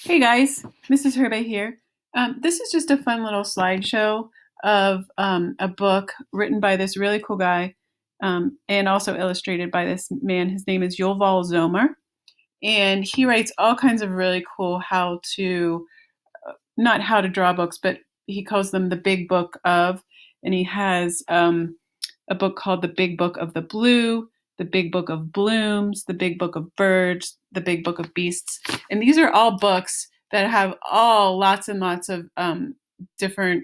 Hey guys, Mrs. Herbay here. This is just a fun little slideshow of a book written by this really cool guy and also illustrated by this man. His name is Yuval Zommer, and he writes all kinds of really cool not how to draw books, but he calls them the big book of, and he has a book called the Big Book of the Blue, the Big Book of Blooms, the Big Book of Birds, the Big Book of Beasts. And these are all books that have all lots and lots of different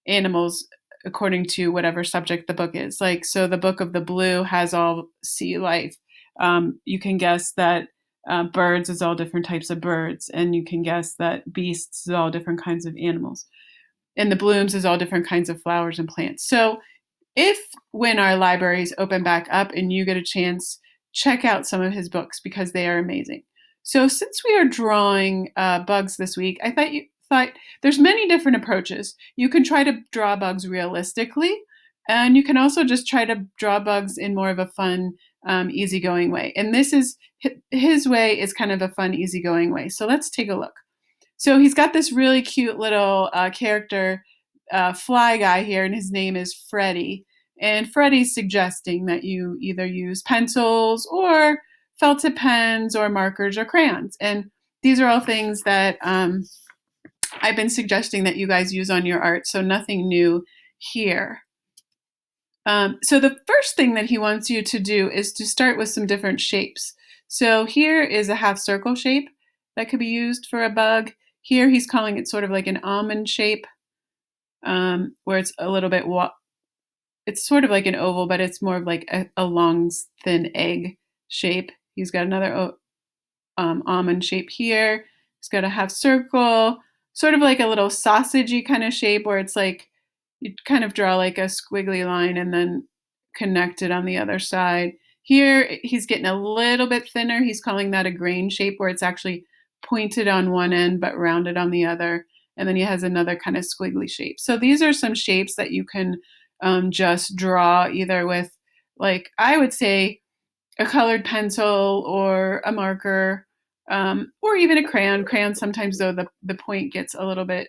animals according to whatever subject the book is. Like, so the Book of the Blue has all sea life. You can guess that birds is all different types of birds, and you can guess that beasts is all different kinds of animals. And the blooms is all different kinds of flowers and plants. So if when our libraries open back up and you get a chance, check out some of his books because they are amazing. So since we are drawing bugs this week, I thought there's many different approaches. You can try to draw bugs realistically, and you can also just try to draw bugs in more of a fun, easygoing way. And this is his way is kind of a fun, easygoing way. So let's take a look. So he's got this really cute little character fly guy here, and his name is Freddie. And Freddie's suggesting that you either use pencils or felt tip pens or markers or crayons. And these are all things that I've been suggesting that you guys use on your art, so nothing new here. So the first thing that he wants you to do is to start with some different shapes. So here is a half circle shape that could be used for a bug. Here he's calling it sort of like an almond shape, where it's a little bit, it's sort of like an oval, but it's more of like a long, thin egg shape. He's got another almond shape here. He's got a half circle, sort of like a little sausagey kind of shape where it's like you kind of draw like a squiggly line and then connect it on the other side. Here he's getting a little bit thinner. He's calling that a grain shape where it's actually pointed on one end but rounded on the other. And then he has another kind of squiggly shape. So these are some shapes that you can just draw either with, like, I would say a colored pencil or a marker, or even a crayon. Crayon sometimes, though, the point gets a little bit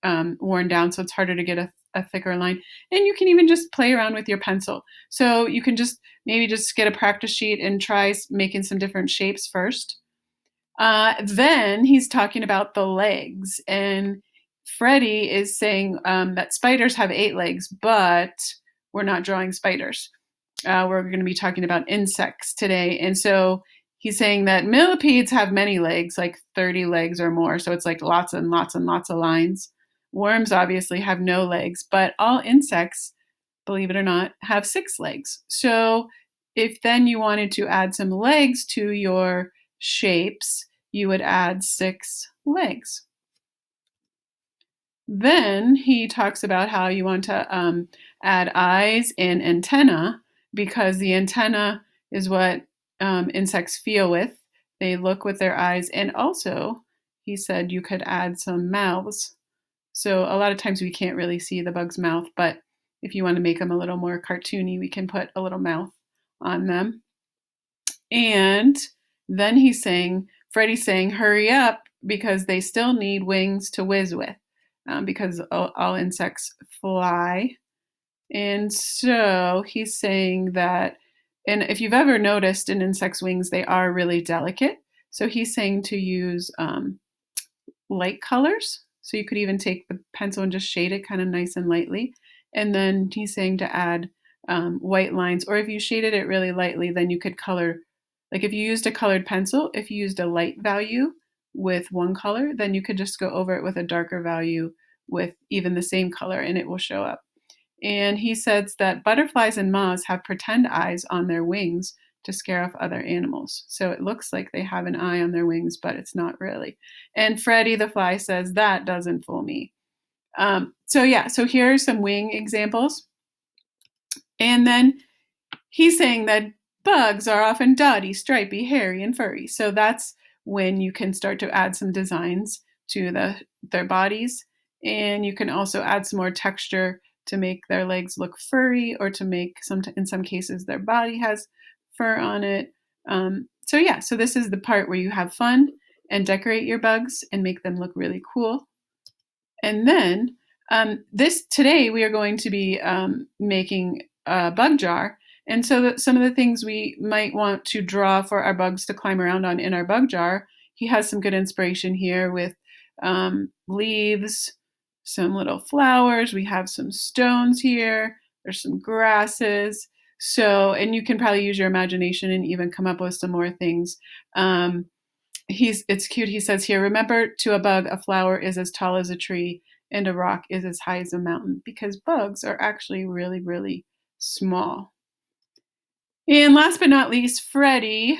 worn down, so it's harder to get a thicker line. And you can even just play around with your pencil. So you can just maybe just get a practice sheet and try making some different shapes first. Then he's talking about the legs, and Freddie is saying that spiders have 8 legs, but we're not drawing spiders. We're going to be talking about insects today. And so he's saying that millipedes have many legs, like 30 legs or more. So it's like lots and lots and lots of lines. Worms obviously have no legs, but all insects, believe it or not, have 6 legs. So if then you wanted to add some legs to your shapes, you would add 6 legs. Then he talks about how you want to add eyes and antenna, because the antenna is what insects feel with. They look with their eyes. And also, he said you could add some mouths. So a lot of times we can't really see the bug's mouth, but if you want to make them a little more cartoony, we can put a little mouth on them. And then Freddie's saying, hurry up, because they still need wings to whiz with, because all insects fly. And so he's saying that, and if you've ever noticed an insect's wings, they are really delicate. So he's saying to use light colors. So you could even take the pencil and just shade it kind of nice and lightly. And then he's saying to add white lines, or if you shaded it really lightly, then you could color. Like if you used a colored pencil, if you used a light value with one color, then you could just go over it with a darker value with even the same color and it will show up. And he says that butterflies and moths have pretend eyes on their wings to scare off other animals. So it looks like they have an eye on their wings, but it's not really. And Freddie the fly says, that doesn't fool me. So here are some wing examples. And then he's saying that bugs are often dotty, stripy, hairy, and furry. So that's when you can start to add some designs to their bodies. And you can also add some more texture to make their legs look furry, or to make in some cases their body has fur on it. So this is the part where you have fun and decorate your bugs and make them look really cool. And then today we are going to be making a bug jar. And so some of the things we might want to draw for our bugs to climb around on in our bug jar, he has some good inspiration here with leaves, some little flowers. We have some stones here. There's some grasses. So, and you can probably use your imagination and even come up with some more things. It's cute. He says here, remember, to a bug, a flower is as tall as a tree and a rock is as high as a mountain, because bugs are actually really, really small. And last but not least, Freddie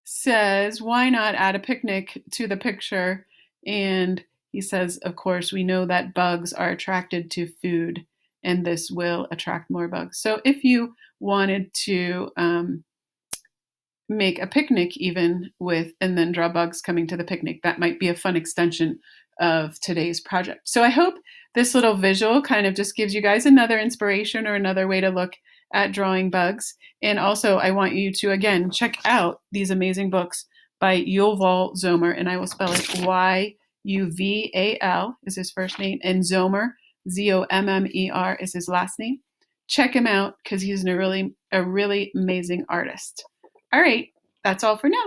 says, why not add a picnic to the picture? And he says, of course, we know that bugs are attracted to food, and this will attract more bugs. So if you wanted to make a picnic even with, and then draw bugs coming to the picnic, that might be a fun extension of today's project. So I hope this little visual kind of just gives you guys another inspiration or another way to look at drawing bugs. And also I want you to, again, check out these amazing books by Yuval Zommer, and I will spell it Yuval is his first name, and Zommer, Zommer is his last name. Check him out because he's a really amazing artist. All right, that's all for now.